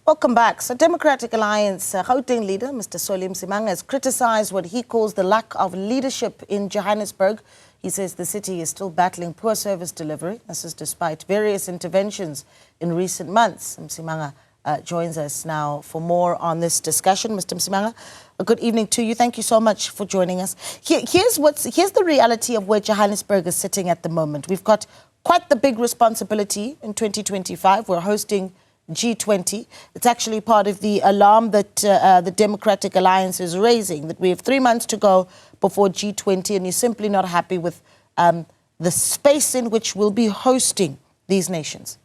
Welcome back. So Democratic Alliance Gauteng leader, Mr. Solly Msimanga, has criticised what he calls the lack of leadership in Johannesburg. He says the city is still battling poor service delivery. This is despite various interventions in recent months. Msimanga joins us now for more on this discussion. Mr. Msimanga, a good evening to you. Thank you so much for joining us. Here's the reality of where Johannesburg is sitting at the moment. We've got quite the big responsibility in 2025. We're hosting G20. It's actually part of the alarm that the Democratic Alliance is raising, that we have 3 months to go before G20, and you're simply not happy with the space in which we'll be hosting these nations.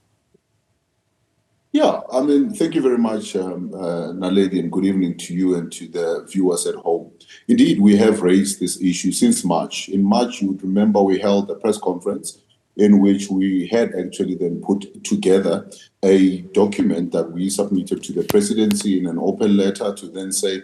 Yeah, I mean, thank you very much, Naledi, and good evening to you and to the viewers at home. Indeed, we have raised this issue since March. In March, you would remember we held a press conference in which we had actually then put together a document that we submitted to the presidency in an open letter to then say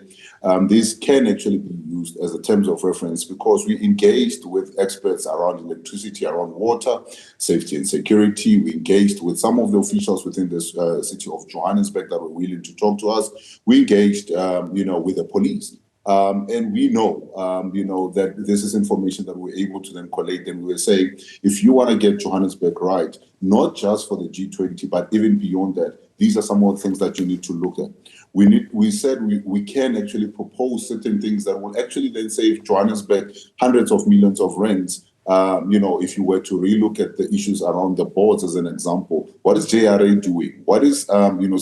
this can actually be used as a terms of reference, because we engaged with experts around electricity, around water, safety and security. We engaged with some of the officials within the city of Johannesburg that were willing to talk to us. We engaged, with the police. And we know, that this is information that we're able to then collect, and we're saying, if you want to get Johannesburg right, not just for the G20, but even beyond that, these are some of the things that you need to look at. We said we can actually propose certain things that will actually then save Johannesburg hundreds of millions of rands. If you were to relook at the issues around the boards, as an example, what is JRA doing? What is,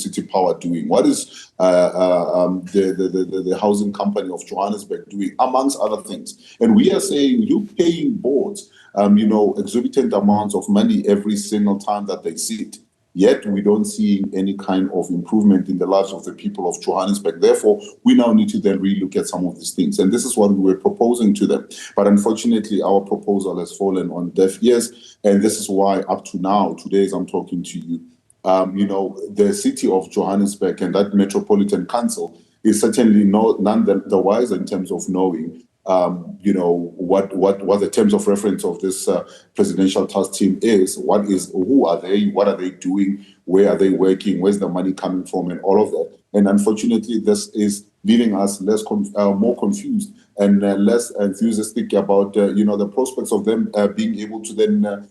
City Power doing? What is the housing company of Johannesburg doing, amongst other things? And we are saying, you paying boards, exorbitant amounts of money every single time that they sit. Yet we don't see any kind of improvement in the lives of the people of Johannesburg. Therefore, we now need to then relook at some of these things. And this is what we were proposing to them. But unfortunately, our proposal has fallen on deaf ears. And this is why up to now, today as I'm talking to you, the city of Johannesburg and that Metropolitan Council is certainly none the wiser in terms of knowing what the terms of reference of this presidential task team is, who are they, what are they doing, where are they working, where's the money coming from, and all of that. And unfortunately, this is leaving us more confused and less enthusiastic about the prospects of them being able to then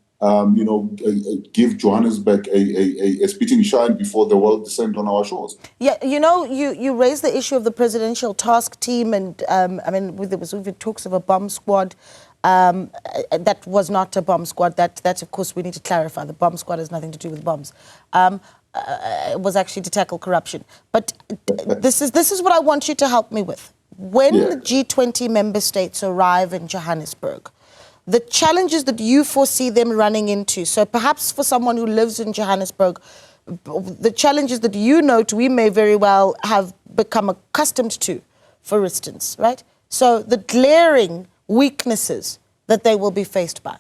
give Johannesburg a spitting shine before the world descend on our shores. Yeah, you raised the issue of the presidential task team, and there was even talks of a bomb squad. That was not a bomb squad. That of course we need to clarify. The bomb squad has nothing to do with bombs. It was actually to tackle corruption. But this is what I want you to help me with. When the G20 member states arrive in Johannesburg, the challenges that you foresee them running into, so perhaps for someone who lives in Johannesburg, the challenges that we may very well have become accustomed to, for instance, right? So the glaring weaknesses that they will be faced by.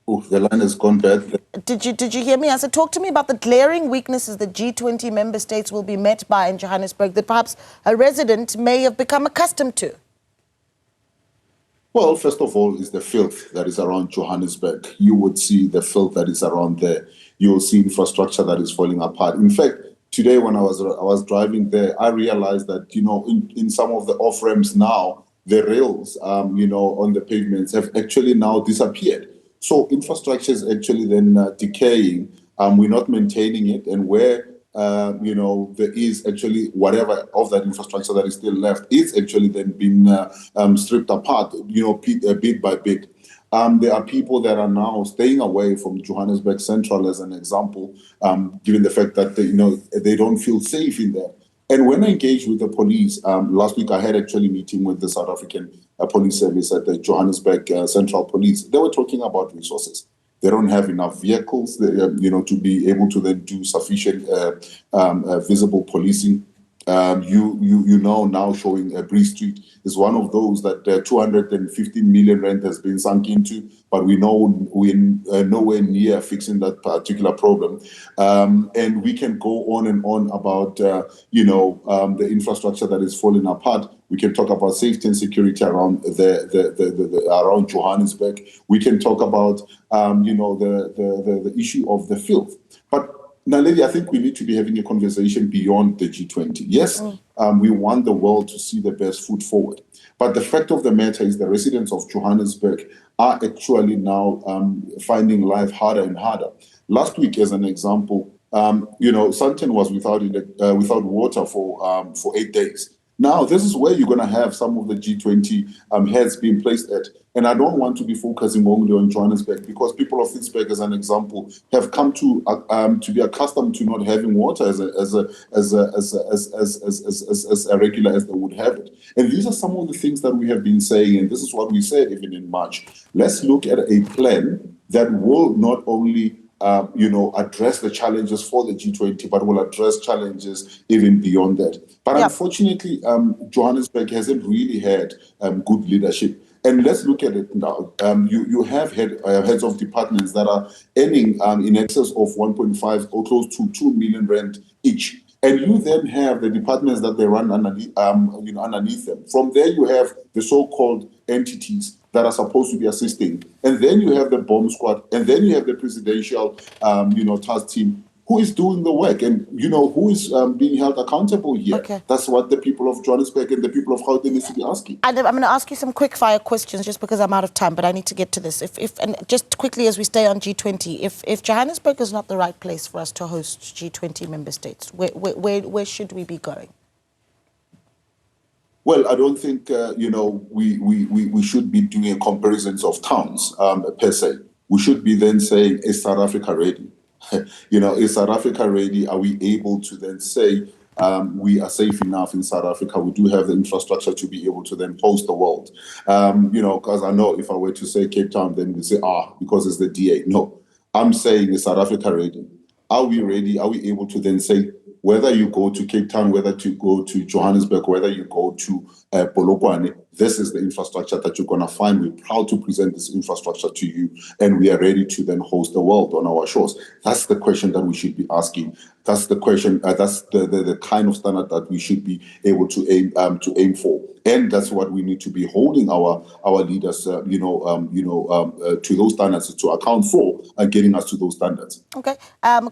Oh, the line has gone bad. Did you hear me? I said, talk to me about the glaring weaknesses that G20 member states will be met by in Johannesburg that perhaps a resident may have become accustomed to. Well, first of all, is the filth that is around Johannesburg. You would see the filth that is around there. You will see infrastructure that is falling apart. In fact, today when I was driving there, I realized that, in some of the off-ramps now, the rails, on the pavements have actually now disappeared. So infrastructure is actually then decaying. We're not maintaining it, and where there is actually whatever of that infrastructure that is still left is actually then being stripped apart, bit by bit. There are people that are now staying away from Johannesburg Central, as an example, given the fact that they don't feel safe in there. And when I engaged with the police, last week I had actually meeting with the South African Police Service at the Johannesburg Central Police. They were talking about resources. They don't have enough vehicles, to be able to then do sufficient visible policing. You know now showing Bree Street is one of those that 215 million rent has been sunk into, but we know we're nowhere near fixing that particular problem. And we can go on and on about the infrastructure that is falling apart. We can talk about safety and security around around Johannesburg. We can talk about the issue of the filth. But Naledi, I think we need to be having a conversation beyond the G20. Yes, we want the world to see the best foot forward. But the fact of the matter is the residents of Johannesburg are actually now finding life harder and harder. Last week, as an example, Sandton was without water for 8 days. Now, this is where you're going to have some of the G20 heads being placed at. And I don't want to be focusing only on Johannesburg, because people of Fitzburg, as an example, have come to be accustomed to not having water as regular as they would have it. And these are some of the things that we have been saying, and this is what we said even in March. Let's look at a plan that will not only address the challenges for the G20, but will address challenges even beyond that. But unfortunately, Johannesburg hasn't really had good leadership. And let's look at it now. You have heads of departments that are earning in excess of 1.5 or close to 2 million rand each. And you then have the departments that they run underneath them. From there, you have the so-called entities that are supposed to be assisting. And then you have the bomb squad. And then you have the presidential, task team. Who is doing the work, and who is being held accountable here? Okay. That's what the people of Johannesburg and the people of Gauteng need to be asking. And I'm going to ask you some quick fire questions just because I'm out of time, but I need to get to this. And just quickly as we stay on G20, if Johannesburg is not the right place for us to host G20 member states, where should we be going? Well, I don't think we should be doing comparisons of towns per se. We should be then saying, is South Africa ready? Is South Africa ready? Are we able to then say we are safe enough in South Africa? We do have the infrastructure to be able to then host the world. Because I know if I were to say Cape Town, then they say, because it's the DA. No, I'm saying, is South Africa ready? Are we ready? Are we able to then say, whether you go to Cape Town, whether you go to Johannesburg, whether you go to Polokwane, this is the infrastructure that you're going to find. We're proud to present this infrastructure to you, and we are ready to then host the world on our shores. That's the question that we should be asking. That's the question. That's the kind of standard that we should be able to aim for, and that's what we need to be holding our leaders, to those standards, to account for, getting us to those standards. Okay.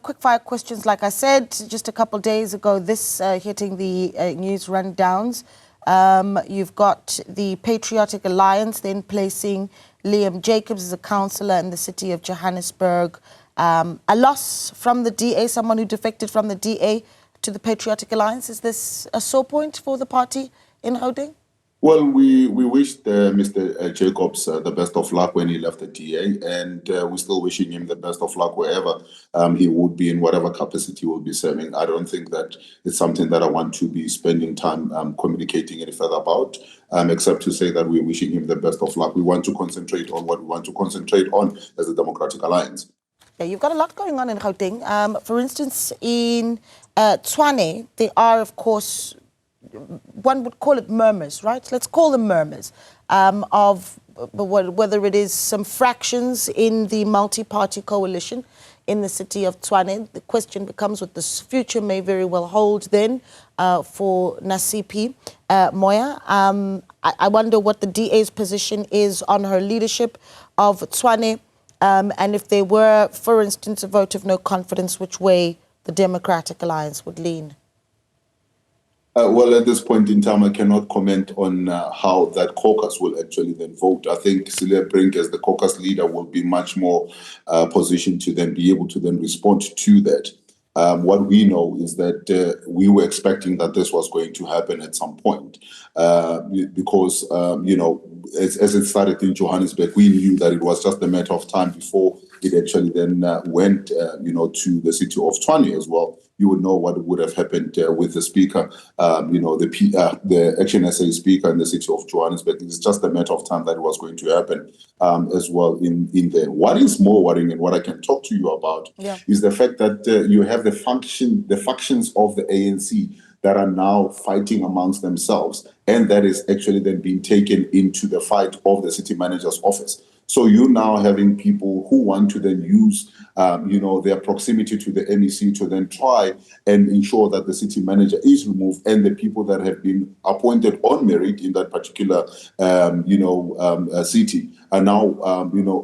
Quick fire questions. Like I said, just a couple of days ago, this hitting the news rundowns. You've got the Patriotic Alliance then placing Liam Jacobs as a councillor in the city of Johannesburg. A loss from the DA, someone who defected from the DA to the Patriotic Alliance. Is this a sore point for the party in Gauteng? Well, we wished Mr. Jacobs the best of luck when he left the DA, and we're still wishing him the best of luck wherever he would be, in whatever capacity he will be serving. I don't think that it's something that I want to be spending time communicating any further about, except to say that we're wishing him the best of luck. We want to concentrate on what we want to concentrate on as the Democratic Alliance. Yeah, you've got a lot going on in Gauteng. For instance, in Tshwane, there are, of course, one would call it murmurs, right? Let's call them murmurs of whether it is some fractions in the multi-party coalition in the city of Tshwane. The question becomes what the future may very well hold then for Nasipi Moya. I wonder what the DA's position is on her leadership of Tshwane, and if there were, for instance, a vote of no confidence, which way the Democratic Alliance would lean. Well, at this point in time, I cannot comment on how that caucus will actually then vote. I think Celia Brink, as the caucus leader, will be much more positioned to then be able to then respond to that. What we know is that we were expecting that this was going to happen at some point because, as it started in Johannesburg, we knew that it was just a matter of time before it actually then went, to the city of Tshwane as well. You would know what would have happened with the speaker, the Action SA speaker in the city of Johannesburg. It's just a matter of time that it was going to happen as well in there. What is more worrying, and what I can talk to you about, is the fact that you have the factions of the ANC that are now fighting amongst themselves, and that is actually then being taken into the fight of the city manager's office. So you now having people who want to then use, their proximity to the MEC to then try and ensure that the city manager is removed, and the people that have been appointed on merit in that particular, city are now,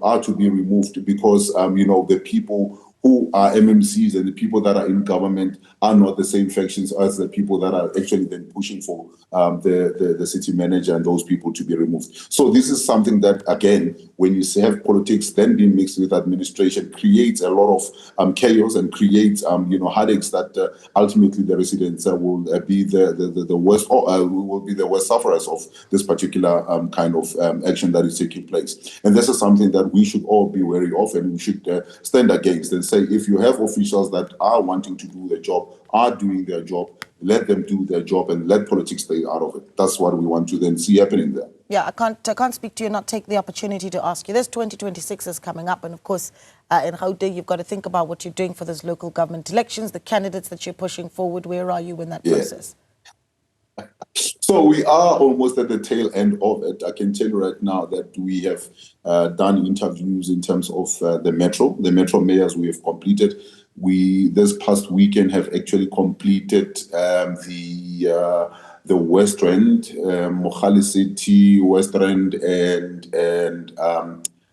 are to be removed because, the people who are MMCs and the people that are in government are not the same factions as the people that are actually then pushing for the city manager and those people to be removed. So this is something that, again, when you have politics then being mixed with administration, creates a lot of chaos and creates headaches that ultimately the residents will be the worst, or will be the worst sufferers of this particular kind of action that is taking place. And this is something that we should all be wary of, and we should stand against and say, if you have officials that are wanting to do their job, are doing their job, let them do their job and let politics stay out of it. That's what we want to then see happening there. Yeah, I can't speak to you and not take the opportunity to ask you. This 2026 is coming up, and of course, in Gauteng, you've got to think about what you're doing for those local government elections, the candidates that you're pushing forward. Where are you in that process? So we are almost at the tail end of it. I can tell you right now that we have done interviews in terms of the metro mayors we have completed. We, this past weekend, have actually completed the West Rand, Mogale City, West Rand, and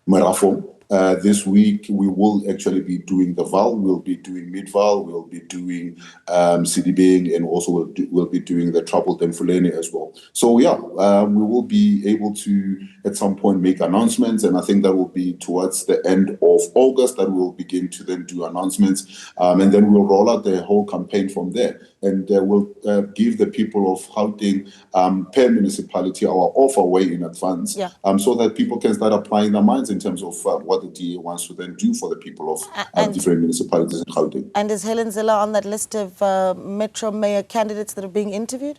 Merafo. This week, we will actually be doing the Val, we'll be doing Mid-Val, we'll be doing Sidibeng, and also we'll be doing the Troubled and Fulani as well. So yeah, we will be able to, at some point, make announcements, and I think that will be towards the end of August that we'll begin to then do announcements, and then we'll roll out the whole campaign from there. And we'll give the people of Gauteng per municipality our offer way in advance, so that people can start applying their minds in terms of what the DA wants to then do for the people of different municipalities in Gauteng. And is Helen Zille on that list of Metro Mayor candidates that are being interviewed?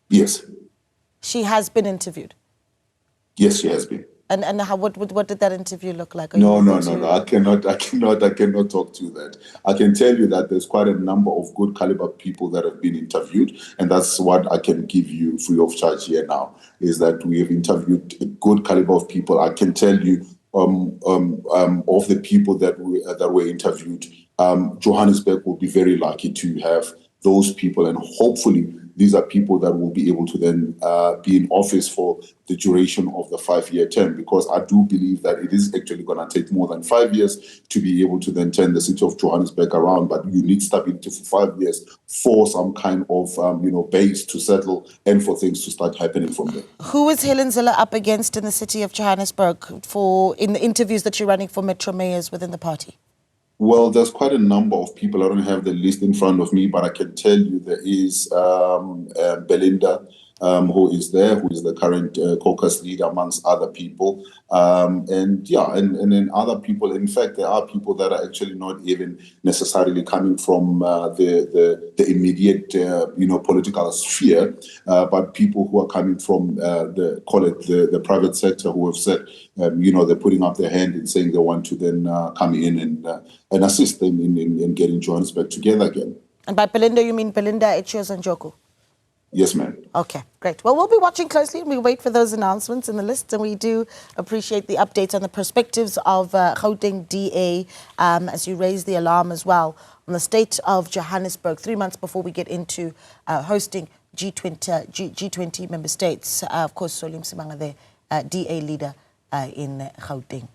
Yes. She has been interviewed? Yes, she has been. And how, what did that interview look like? No. I cannot talk to that. I can tell you that there's quite a number of good caliber people that have been interviewed, and that's what I can give you free of charge here now, is that we have interviewed a good caliber of people. I can tell you of the people that were interviewed, Johannesburg will be very lucky to have those people, and hopefully these are people that will be able to then be in office for the duration of the 5-year term, because I do believe that it is actually going to take more than 5 years to be able to then turn the city of Johannesburg around. But you need stability for 5 years for some kind of base to settle and for things to start happening from there. Who is Helen Zille up against in the city of Johannesburg in the interviews that you're running for Metro Mayors within the party? Well, there's quite a number of people. I don't have the list in front of me, but I can tell you there is Belinda, who is there, who is the current caucus leader, amongst other people. And then other people. In fact, there are people that are actually not even necessarily coming from the immediate, political sphere, but people who are coming from the private sector, who have said, they're putting up their hand and saying they want to then come in and assist them in getting Johannesburg together again. And by Belinda, you mean Belinda Echios and Joko? Yes, ma'am. Okay, great. Well, we'll be watching closely, and we wait for those announcements in the list, and we do appreciate the updates on the perspectives of Gauteng DA as you raise the alarm as well on the state of Johannesburg 3 months before we get into hosting G20 member states. Of course, Solly Msimanga there, DA leader in Gauteng.